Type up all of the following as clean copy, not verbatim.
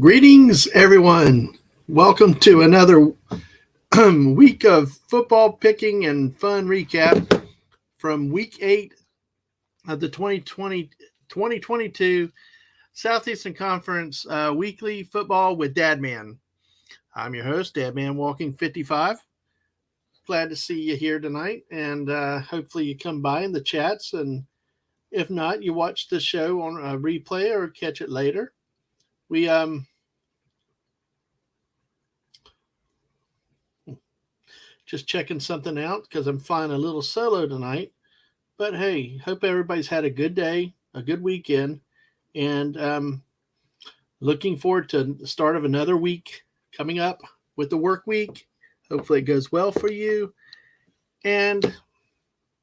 Greetings, everyone. Welcome to another week of football picking and fun recap from week 8 of the 2022 Southeastern Conference weekly football with Dadman. I'm your host, Dadman Walking 55. Glad to see you here tonight, and hopefully you come by in the chats, and if not, you watch the show on a replay or catch it later. We just checking something out because I'm flying a little solo tonight. But hey, hope everybody's had a good day, a good weekend, and looking forward to the start of another week coming up with the work week. Hopefully it goes well for you. And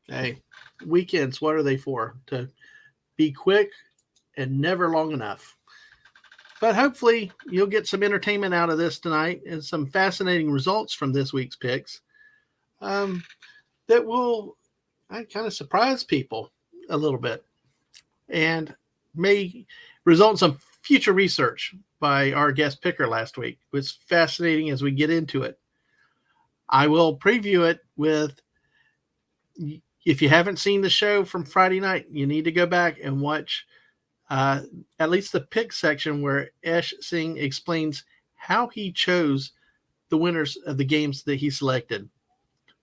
hey, weekends, what are they for? To be quick and never long enough. But hopefully you'll get some entertainment out of this tonight and some fascinating results from this week's picks that will kind of surprise people a little bit and may result in some future research by our guest picker last week. It was fascinating as we get into it. I will preview it with, if you haven't seen the show from Friday night, you need to go back and watch at least the pick section where Esh Singh explains how he chose the winners of the games that he selected.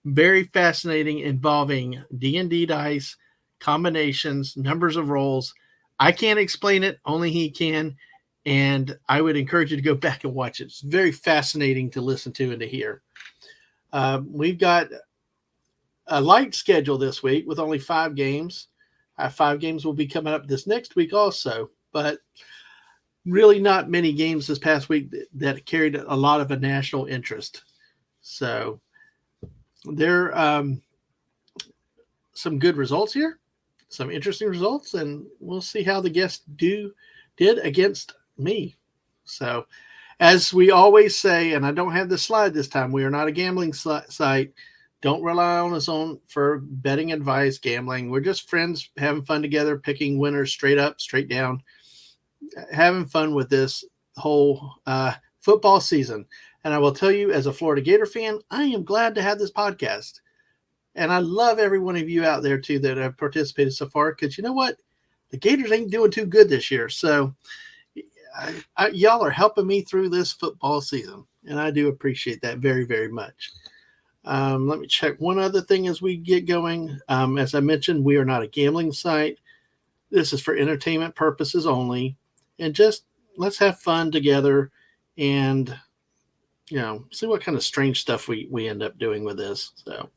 Very fascinating, involving D&D dice, combinations, numbers of rolls. I can't explain it, only he can, and I would encourage you to go back and watch it. It's very fascinating to listen to and to hear. We've got a light schedule this week with only 5 games. 5 games will be coming up this next week also, but really not many games this past week that carried a lot of a national interest. So there are some good results here, some interesting results, and we'll see how the guests did against me. So as we always say, and I don't have the slide this time, we are not a gambling site. Don't rely on us for betting advice, gambling. We're just friends having fun together, picking winners straight up, straight down, having fun with this whole football season. And I will tell you, as a Florida Gator fan, I am glad to have this podcast. And I love every one of you out there, too, that have participated so far, because you know what? The Gators ain't doing too good this year. So y'all are helping me through this football season, and I do appreciate that very, very much. Let me check one other thing as we get going. As I mentioned, we are not a gambling site. This is for entertainment purposes only. And just let's have fun together and, see what kind of strange stuff we end up doing with this. So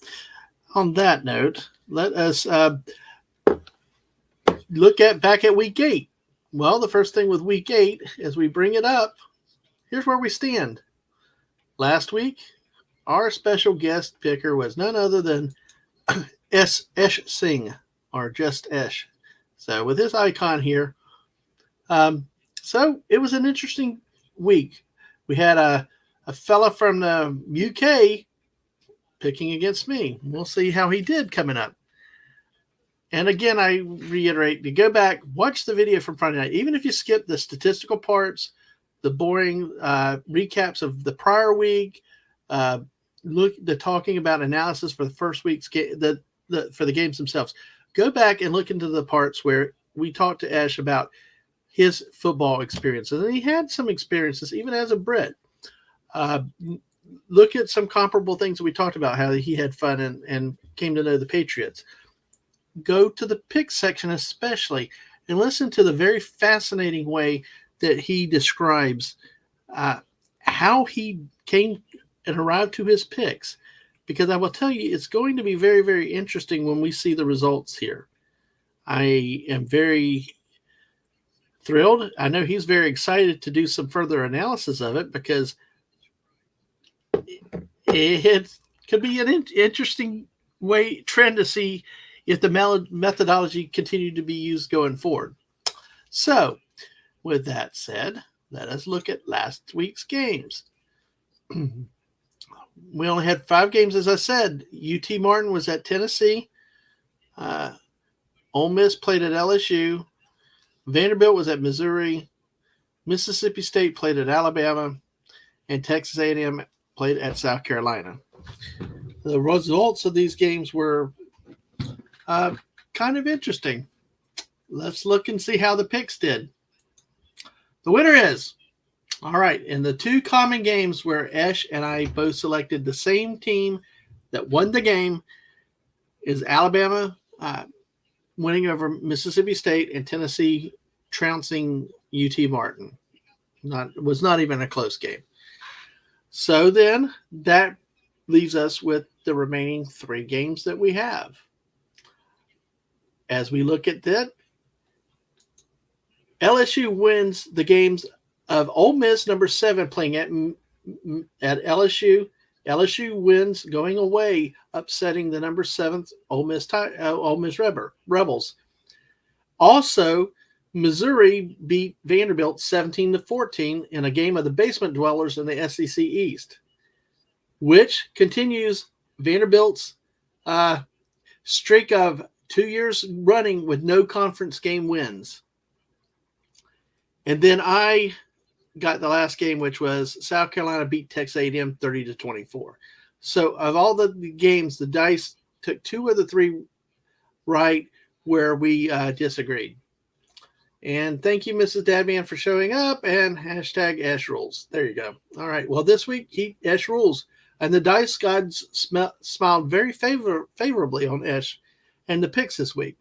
on that note, let us look back at week 8. Well, the first thing with week 8, as we bring it up, here's where we stand. Last week, our special guest picker was none other than Esh Singh, or just Esh. So with his icon here, so it was an interesting week. We had a fella from the UK picking against me. We'll see how he did coming up. And again, I reiterate, to go back, watch the video from Friday night. Even if you skip the statistical parts, the boring recaps of the prior week, the talking about analysis for the first week's game, for the games themselves. Go back and look into the parts where we talked to Ash about his football experiences, and he had some experiences even as a Brit. Look at some comparable things that we talked about, how he had fun and came to know the Patriots. Go to the pick section especially and listen to the very fascinating way that he describes how he came and arrived to his picks, because I will tell you, it's going to be very, very interesting when we see the results here. I am very thrilled. I know he's very excited to do some further analysis of it, because it could be an interesting trend to see if the methodology continued to be used going forward. So with that said, let us look at last week's games. We only had 5 games, as I said. UT Martin was at Tennessee. Ole Miss played at LSU. Vanderbilt was at Missouri. Mississippi State played at Alabama, and Texas A&M played at South Carolina. The results of these games were uh, kind of interesting. Let's look and see how the picks did. The winner is, all right, in the two common games where Esh and I both selected the same team that won the game, is Alabama winning over Mississippi State and Tennessee trouncing UT Martin. Was not even a close game. So then that leaves us with the remaining three games that we have. As we look at that, LSU wins the games of Ole Miss, number 7, playing at LSU. LSU wins going away, upsetting the number 7th Ole Miss Rebels. Also, Missouri beat Vanderbilt 17-14 in a game of the basement dwellers in the SEC East, which continues Vanderbilt's streak of 2 years running with no conference game wins. And then I got the last game, which was South Carolina beat Texas A&M 30-24. So of all the games, the dice took 2 of the 3 right where we disagreed. And thank you, Mrs. Dadman, for showing up, and hashtag Ash Rules. There you go. All right. Well, this week, Ash Rules. And the dice gods smiled very favorably on Ash and the picks this week.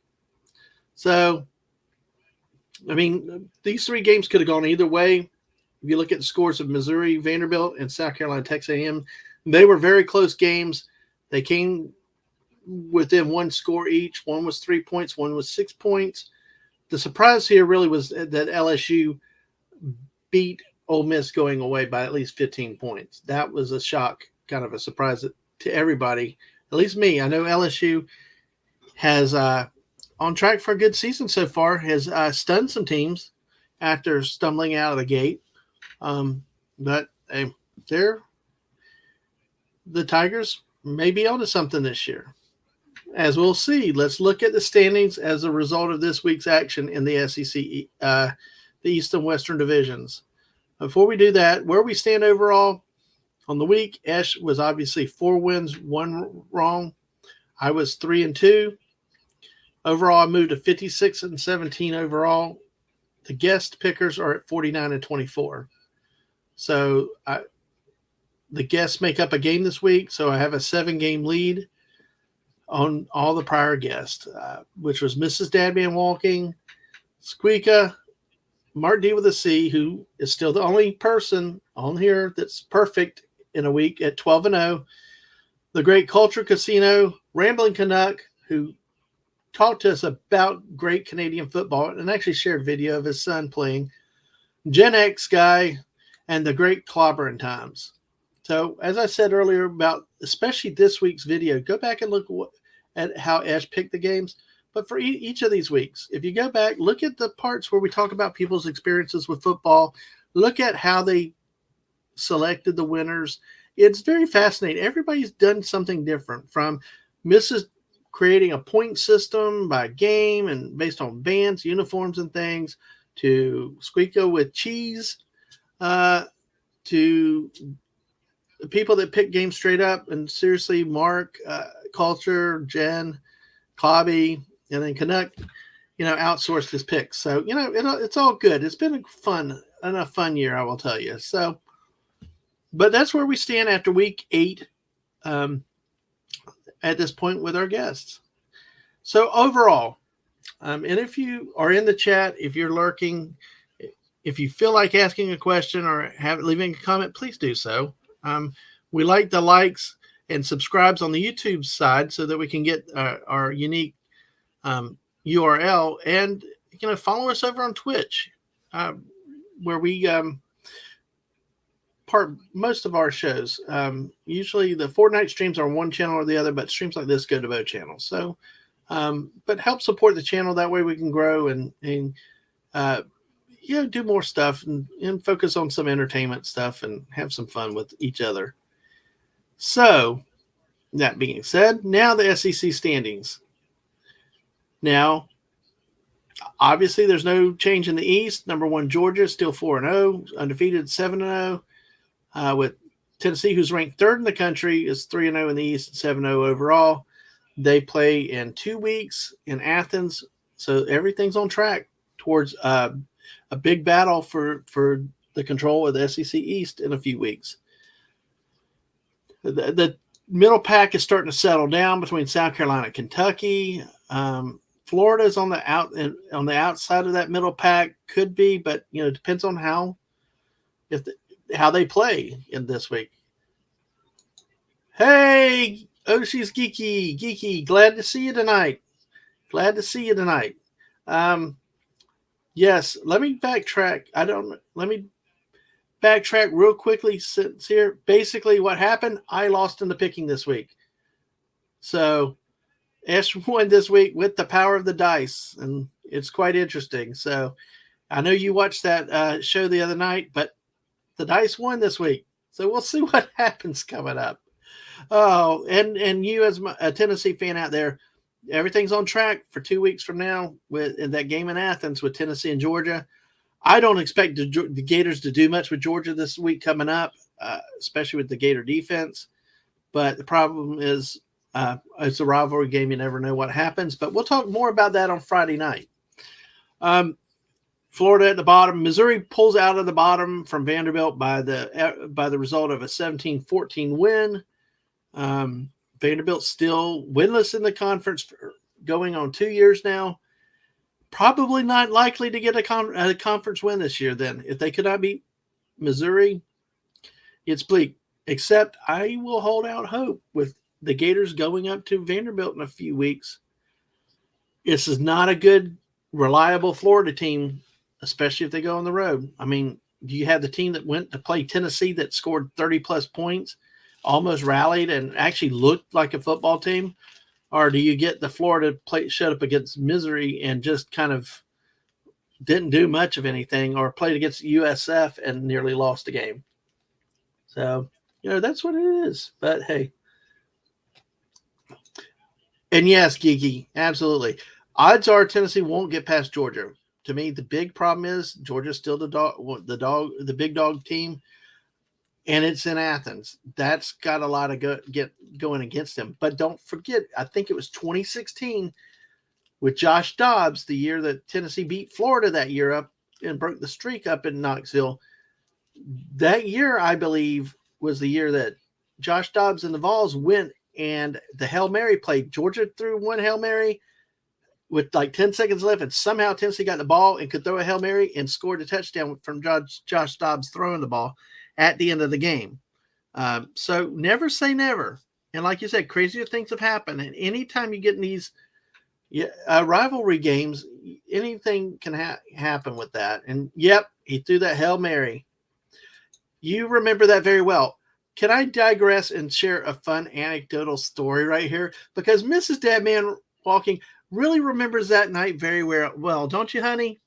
So, I mean, these 3 games could have gone either way. If you look at the scores of Missouri, Vanderbilt, and South Carolina, Texas A&M, they were very close games. They came within 1 score each. One was 3 points, one was 6 points. The surprise here really was that LSU beat Ole Miss going away by at least 15 points. That was a shock, kind of a surprise to everybody, at least me. I know LSU has on track for a good season so far, has stunned some teams after stumbling out of the gate. But the Tigers may be onto something this year. As we'll see, let's look at the standings as a result of this week's action in the SEC, the East and Western divisions. Before we do that, where we stand overall on the week, Ash was obviously 4 wins, 1 wrong. I was 3-2. Overall, I moved to 56-17 overall. The guest pickers are at 49-24. So the guests make up a game this week, so I have a 7-game lead on all the prior guests, which was Mrs. Dadman Walking, Squeaka, Mark D with a C, who is still the only person on here that's perfect in a week at 12-0. The Great Culture Casino, Rambling Canuck, who talked to us about great Canadian football and actually shared video of his son playing, Gen X Guy, and the Great Clobbering Times. So, as I said earlier about especially this week's video, go back and look at how Ash picked the games. But for each of these weeks, if you go back, look at the parts where we talk about people's experiences with football. Look at how they selected the winners. It's very fascinating. Everybody's done something different, from Mrs. creating a point system by game and based on bands, uniforms, and things, to Squeako with cheese, to people that pick games straight up. And seriously, Mark, Culture, Jen, Clobby, and then Canuck, outsourced his picks. So, it's all good. It's been a fun year, I will tell you. So, but that's where we stand after week 8 at this point with our guests. So overall, and if you are in the chat, if you're lurking, if you feel like asking a question or leaving a comment, please do so. We like the likes and subscribes on the YouTube side so that we can get our unique URL, and follow us over on Twitch, where we most of our shows. Usually the Fortnite streams are on one channel or the other, but streams like this go to both channels. So, but help support the channel. That way we can grow and do more stuff and focus on some entertainment stuff and have some fun with each other. So, that being said, now the SEC standings. Now, Obviously, there's no change in the East. Number one, Georgia, still 4-0, undefeated 7-0. With Tennessee, who's ranked third in the country, is 3-0 in the East and 7-0 overall. They play in 2 weeks in Athens, so everything's on track towards a big battle for the control of the SEC East in a few weeks. The middle pack is starting to settle down between South Carolina and Kentucky. Florida's on the outside of that middle pack, could be, but it depends on how they play in this week. Hey, Oshi's Geeky, glad to see you tonight. Yes, let me backtrack. Let me backtrack real quickly since here. Basically, what happened, I lost in the picking this week. So Ash won this week with the power of the dice, and it's quite interesting. So I know you watched that show the other night, but the dice won this week. So we'll see what happens coming up. Oh, and you as a Tennessee fan out there, everything's on track for 2 weeks from now with that game in Athens with Tennessee and Georgia. I don't expect the Gators to do much with Georgia this week coming up, especially with the Gator defense. But the problem is it's a rivalry game. You never know what happens. But we'll talk more about that on Friday night. Florida at the bottom. Missouri pulls out of the bottom from Vanderbilt by the result of a 17-14 win. Vanderbilt still winless in the conference going on 2 years now. Probably not likely to get a conference win this year then. If they could not beat Missouri, it's bleak. Except I will hold out hope with the Gators going up to Vanderbilt in a few weeks. This is not a good, reliable Florida team, especially if they go on the road. I mean, do you have the team that went to play Tennessee that scored 30-plus points, almost rallied, and actually looked like a football team? Or do you get the Florida showed up against Missouri and just kind of didn't do much of anything, or played against USF and nearly lost the game? So, that's what it is. But, hey. And, yes, Geeky, absolutely. Odds are Tennessee won't get past Georgia. To me, the big problem is Georgia's still the big dog team. And it's in Athens. That's got a lot of going against them. But don't forget, I think it was 2016 with Josh Dobbs, the year that Tennessee beat Florida that year up and broke the streak up in Knoxville. That year, I believe, was the year that Josh Dobbs and the Vols went and the Hail Mary played. Georgia threw one Hail Mary with like 10 seconds left, and somehow Tennessee got the ball and could throw a Hail Mary and scored a touchdown from Josh Dobbs throwing the ball at the end of the game. So never say never. And like you said, crazier things have happened. And anytime you get in these rivalry games, anything can happen with that. And, yep, he threw that Hail Mary. You remember that very well. Can I digress and share a fun anecdotal story right here? Because Mrs. Dadman Walking really remembers that night very well. Don't you, honey?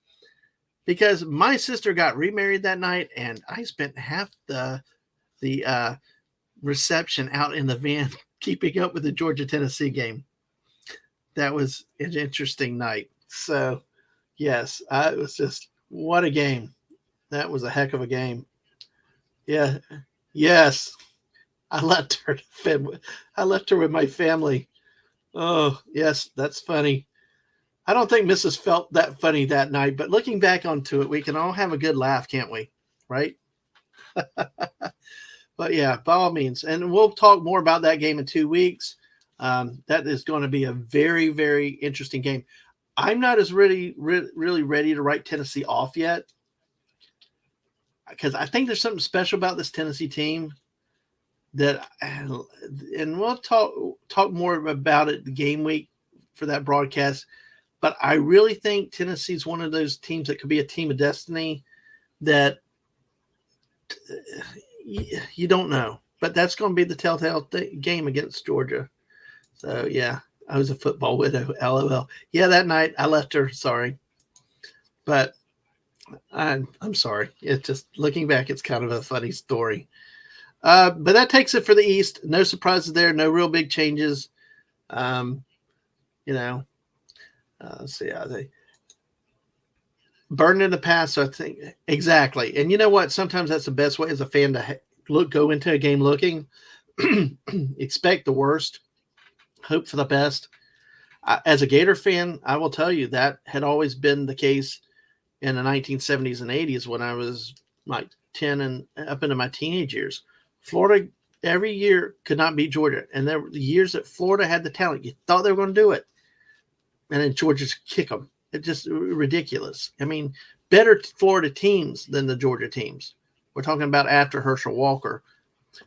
Because my sister got remarried that night, and I spent half the reception out in the van keeping up with the Georgia-Tennessee game. That was an interesting night. So, yes, it was just, what a game. That was a heck of a game. Yeah. Yes. I left her with my family. Oh, yes, that's funny. I don't think Mrs. felt that funny that night, but looking back onto it, we can all have a good laugh, can't we? Right? But yeah, by all means. And we'll talk more about that game in 2 weeks. That is going to be a very, very interesting game. I'm not as really ready to write Tennessee off yet, because I think there's something special about this Tennessee team that, and we'll talk more about it the game week for that broadcast. But I really think Tennessee's one of those teams that could be a team of destiny that you don't know. But that's going to be the telltale game against Georgia. So, yeah, I was a football widow, LOL. Yeah, that night I left her, sorry. But I'm sorry. It's just, looking back, it's kind of a funny story. But that takes it for the East. No surprises there. No real big changes. Let's see how they. burned in the past. So I think exactly. And you know what? Sometimes that's the best way as a fan to go into a game looking, expect the worst, hope for the best. As a Gator fan, I will tell you that had always been the case in the 1970s and 80s when I was like 10 and up into my teenage years. Florida every year could not beat Georgia. And there were the years that Florida had the talent. You thought they were going to do it. And then Georgia just kick them. It's just ridiculous. I mean, better Florida teams than the Georgia teams. We're talking about after Herschel Walker.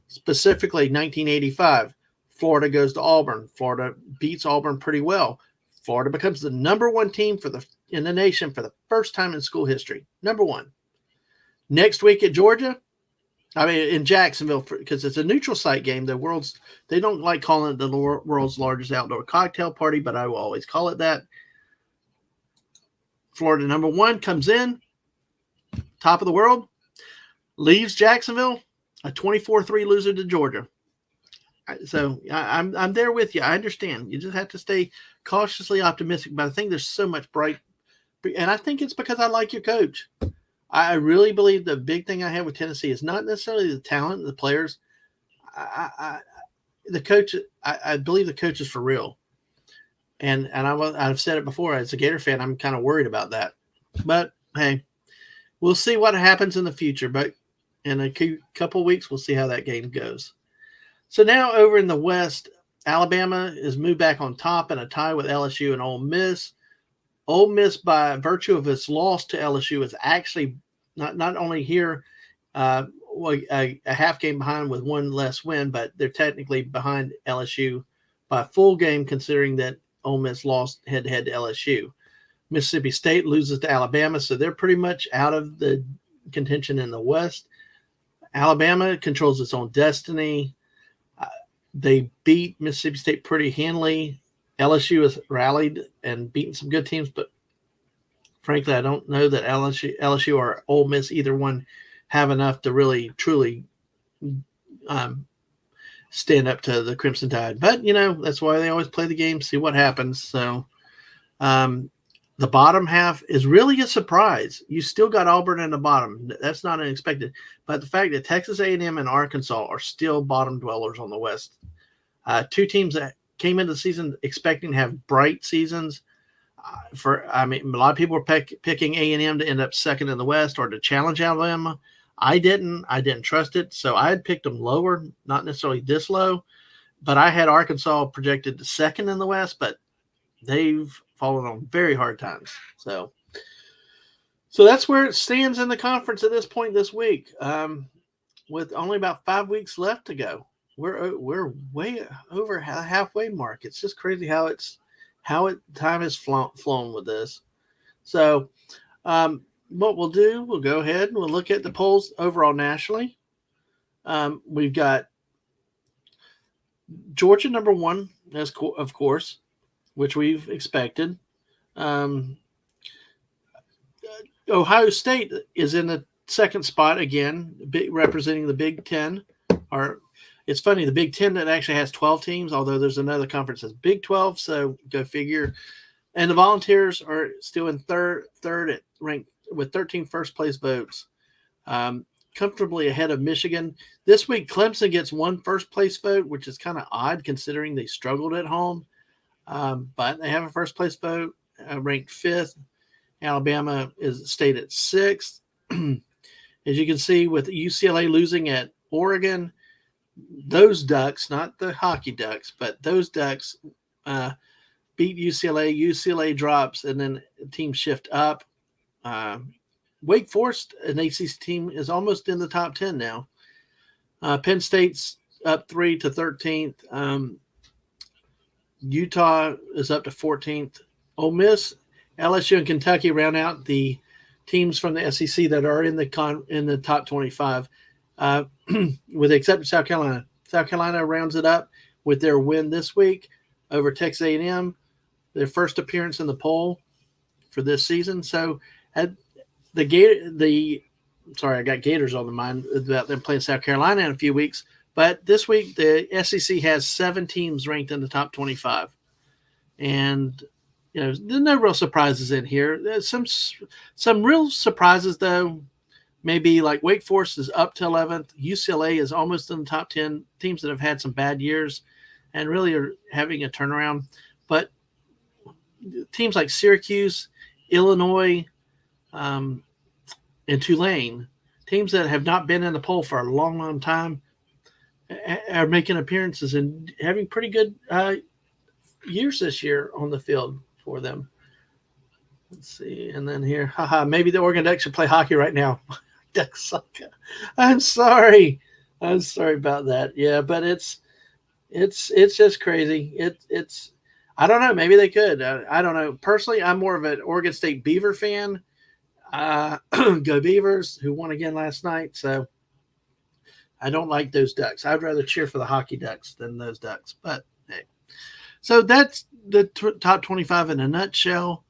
Specifically 1985, Florida goes to Auburn. Florida beats Auburn pretty well. Florida becomes the number one team in the nation for the first time in school history. Number one. Next week at Georgia, in Jacksonville, because it's a neutral site game. They don't like calling it the world's largest outdoor cocktail party, but I will always call it that. Florida number one comes in, top of the world, leaves Jacksonville, a 24-3 loser to Georgia. So I'm there with you. I understand. You just have to stay cautiously optimistic. But I think there's so much bright, and I think it's because I like your coach. I really believe the big thing I have with Tennessee is not necessarily the talent of the players. The coach. I believe the coach is for real. And I've said it before. As a Gator fan, I'm kind of worried about that. But hey, we'll see what happens in the future. But in a couple of weeks, we'll see how that game goes. So now over in the West, Alabama is moved back on top in a tie with LSU and Ole Miss. Ole Miss, by virtue of its loss to LSU, is actually not only here a half game behind with one less win, but they're technically behind LSU by a full game, considering that Ole Miss lost head-to-head to LSU. Mississippi State loses to Alabama, so they're pretty much out of the contention in the West. Alabama controls its own destiny. They beat Mississippi State pretty handily. LSU has rallied and beaten some good teams, but frankly, I don't know that LSU or Ole Miss, either one, have enough to really, truly stand up to the Crimson Tide. But, that's why they always play the game, see what happens. So the bottom half is really a surprise. You still got Auburn in the bottom. That's not unexpected. But the fact that Texas A&M and Arkansas are still bottom dwellers on the West. Two teams that came into the season expecting to have bright seasons. A lot of people were picking A&M to end up second in the West or to challenge Alabama. I didn't trust it, so I had picked them lower, not necessarily this low, but I had Arkansas projected to second in the West, but they've fallen on very hard times. So that's where it stands in the conference at this point this week, with only about 5 weeks left to go. We're way over halfway mark. It's just crazy how time has flown with this. So, what we'll do, we'll go ahead and we'll look at the polls overall nationally. We've got Georgia number one, of course, which we've expected. Ohio State is in the second spot again, representing the Big Ten. It's funny, the Big Ten that actually has 12 teams, although there's another conference that's Big 12, so go figure. And the Volunteers are still in third at rank with 13 first-place votes, comfortably ahead of Michigan. This week, Clemson gets one first-place vote, which is kind of odd considering they struggled at home. But they have a first-place vote, ranked fifth. Alabama stayed at sixth. As you can see, with UCLA losing at Oregon, those Ducks, not the hockey Ducks, but those Ducks beat UCLA. UCLA drops, and then teams shift up. Wake Forest, an ACC team, is almost in the top 10 now. Penn State's up 3 to 13th. Utah is up to 14th. Ole Miss, LSU, and Kentucky round out the teams from the SEC that are in the top 25. With the exception of South Carolina. South Carolina rounds it up with their win this week over Texas A&M, their first appearance in the poll for this season. So I got Gators on the mind about them playing South Carolina in a few weeks. But this week, the SEC has 7 teams ranked in the top 25. And there's no real surprises in here. There's some real surprises though. Maybe like Wake Forest is up to 11th. UCLA is almost in the top 10. Teams that have had some bad years and really are having a turnaround. But teams like Syracuse, Illinois, and Tulane, teams that have not been in the poll for a long, long time, are making appearances and having pretty good years this year on the field for them. Let's see. And then here, maybe the Oregon Ducks should play hockey right now. Ducks suck. I'm sorry about that. Yeah, but it's just crazy. It's I don't know. Maybe they could. I don't know. Personally, I'm more of an Oregon State Beaver fan. Go Beavers, who won again last night. So I don't like those Ducks. I'd rather cheer for the hockey Ducks than those Ducks. But hey, so that's the top 25 in a nutshell.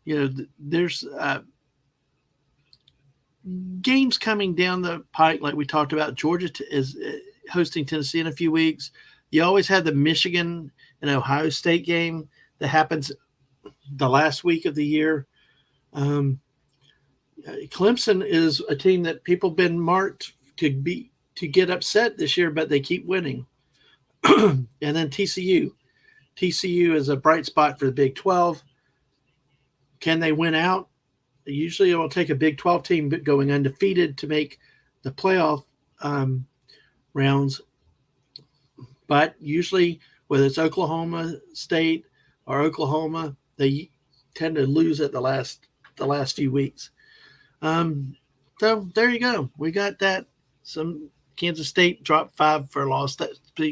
There's games coming down the pike, like we talked about. Georgia is hosting Tennessee in a few weeks. You always have the Michigan and Ohio State game that happens the last week of the year. Clemson is a team that people have been marked to get upset this year, but they keep winning. And then TCU is a bright spot for the Big 12. Can they win out? Usually it will take a Big 12 team going undefeated to make the playoff rounds. But usually, whether it's Oklahoma State or Oklahoma, they tend to lose at the last few weeks. So there you go. We got that. Some Kansas State dropped 5 for a loss.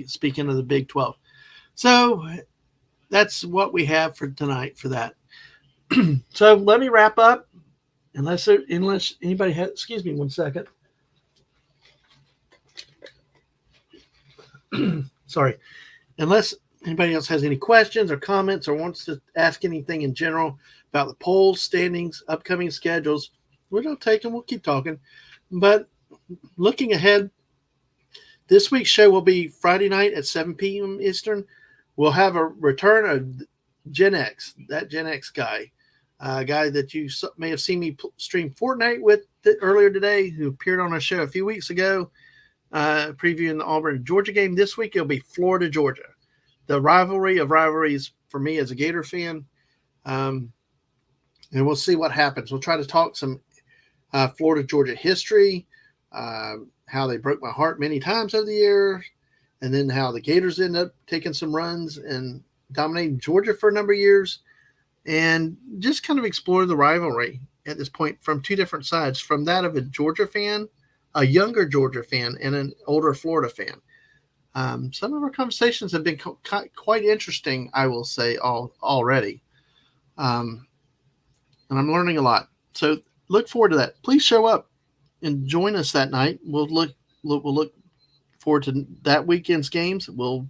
Speaking of the Big 12. So that's what we have for tonight for that. So let me wrap up. Unless anybody has, excuse me 1 second. Sorry. Unless anybody else has any questions or comments or wants to ask anything in general about the polls, standings, upcoming schedules, we'll take them. We'll keep talking. But looking ahead, this week's show will be Friday night at 7 p.m. Eastern. We'll have a return of Gen X, that Gen X guy. A guy that you may have seen me stream Fortnite with earlier today, who appeared on our show a few weeks ago, previewing the Auburn-Georgia game. This week, it'll be Florida-Georgia, the rivalry of rivalries for me as a Gator fan. And we'll see what happens. We'll try to talk some Florida-Georgia history, how they broke my heart many times over the years, and then how the Gators end up taking some runs and dominating Georgia for a number of years. And just kind of explore the rivalry at this point from two different sides, from that of a Georgia fan, a younger Georgia fan, and an older Florida fan. Some of our conversations have been quite interesting, I will say, already. And I'm learning a lot. So look forward to that. Please show up and join us that night. We'll look forward to that weekend's games. We'll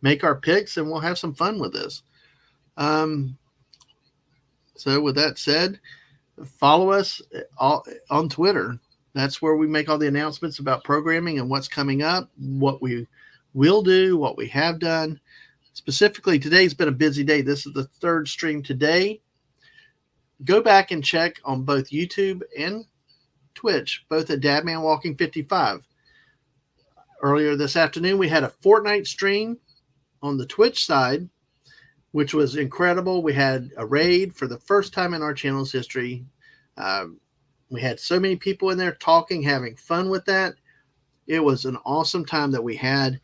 make our picks, and we'll have some fun with this. So with that said, follow us on Twitter. That's where we make all the announcements about programming and what's coming up, what we will do, what we have done. Specifically, today's been a busy day. This is the third stream today. Go back and check on both YouTube and Twitch, both at Dadman Walking 55. Earlier this afternoon, we had a Fortnite stream on the Twitch side, which was incredible. We had a raid for the first time in our channel's history. We had so many people in there talking, having fun with that. It was an awesome time that we had.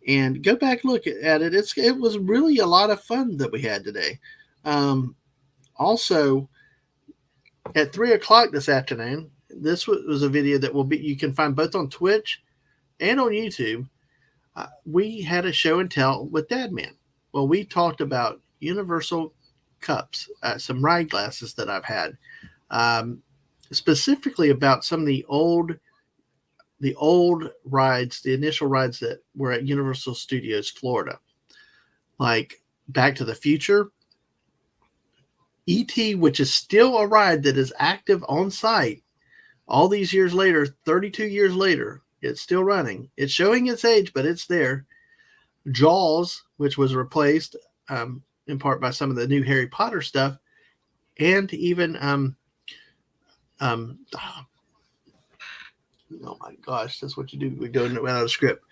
And go back and look at it. It was really a lot of fun that we had today. Also, at 3 o'clock this afternoon, this was a video that you can find both on Twitch and on YouTube. We had a show and tell with Dadman. Well, we talked about universal cups, some ride glasses that I've had, specifically about some of the old rides, the initial rides that were at Universal Studios Florida, like Back to the Future, E.T., which is still a ride that is active on site all these years later, 32 years later. It's still running. It's showing its age, but it's there. Jaws, which was replaced in part by some of the new Harry Potter stuff, and even oh my gosh, that's what you do. We go out of script.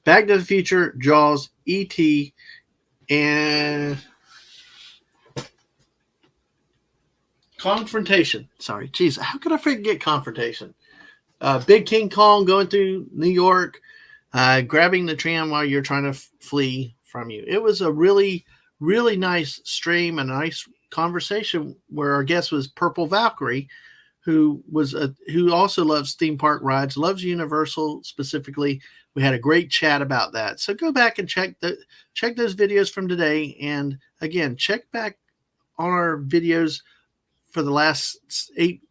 Back to the Future, Jaws, E.T., and Confrontation. Sorry, geez, how could I forget Confrontation? Big King Kong going through New York, grabbing the tram while you're trying to flee from you. It was a really, really nice stream, a nice conversation where our guest was Purple Valkyrie, who also loves theme park rides, loves Universal specifically. We had a great chat about that. So go back and check those videos from today, and again, check back on our videos for the last 8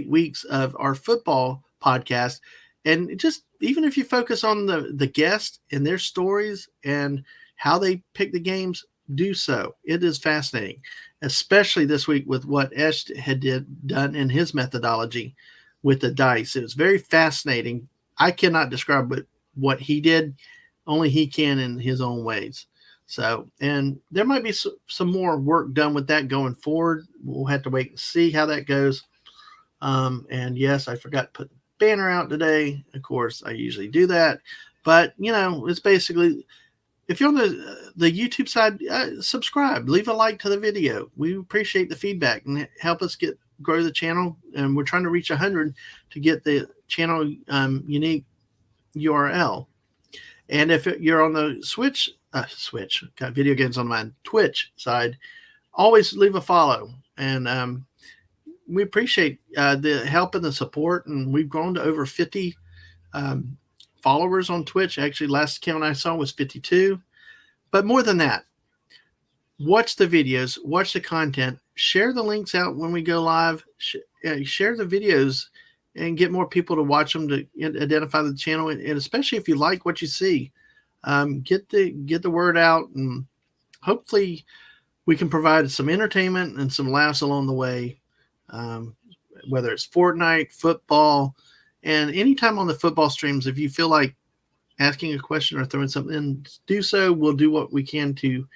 weeks of our football podcast. And just even if you focus on the guests and their stories and how they pick the games, do so. It is fascinating, especially this week with what Esh had done in his methodology with the dice. It was very fascinating. I cannot describe what he did. Only he can in his own ways. So, and there might be some more work done with that going forward. We'll have to wait and see how that goes. And yes, I forgot to put the banner out today. Of course, I usually do that. But, it's basically, if you're on the YouTube side, subscribe, leave a like to the video. We appreciate the feedback and help us grow the channel. And we're trying to reach 100 to get the channel unique URL. And if you're on the Switch, got video games on my Twitch side, always leave a follow. And we appreciate the help and the support. And we've grown to over 50 followers on Twitch. Actually, last count I saw was 52. But more than that, watch the videos, watch the content, share the links out when we go live, share the videos, and get more people to watch them to identify the channel. And especially if you like what you see, get the word out, and hopefully we can provide some entertainment and some laughs along the way. Whether it's Fortnite, football, and anytime on the football streams, if you feel like asking a question or throwing something in, do so. We'll do what we can to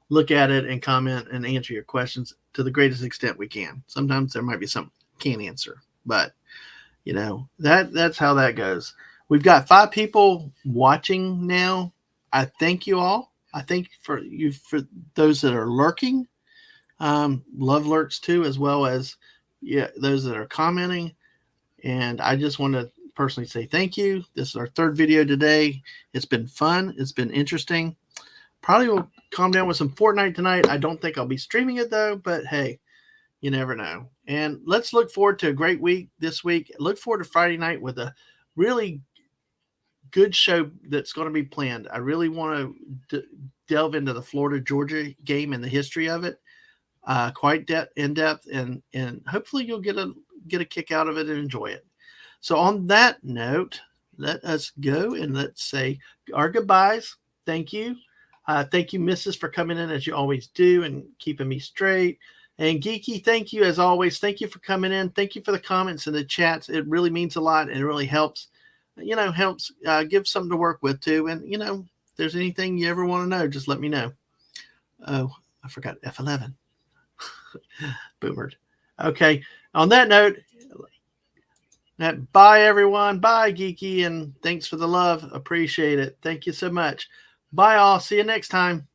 look at it and comment and answer your questions to the greatest extent we can. Sometimes there might be something can't answer, but that's how that goes. We've got 5 people watching now. I thank you all. I thank for those that are lurking. Love lurks too, as well as those that are commenting. And I just want to personally say thank you. This is our 3rd video today. It's been fun. It's been interesting. Probably will calm down with some Fortnite tonight. I don't think I'll be streaming it though, but hey, you never know. And let's look forward to a great week this week. Look forward to Friday night with a really good show that's going to be planned. I really want to delve into the Florida-Georgia game and the history of it, quite in depth, and hopefully you'll get a kick out of it and enjoy it. So on that note, let us go and let's say our goodbyes. Thank you. Thank you, Mrs., for coming in as you always do and keeping me straight. And Geeky, thank you as always. Thank you for coming in. Thank you for the comments and the chats. It really means a lot, and it really helps. Helps give something to work with too. And if there's anything you ever want to know, just let me know. Oh, I forgot F11. Boomered. Okay. On that note, bye everyone. Bye, Geeky, and thanks for the love. Appreciate it. Thank you so much. Bye all. See you next time.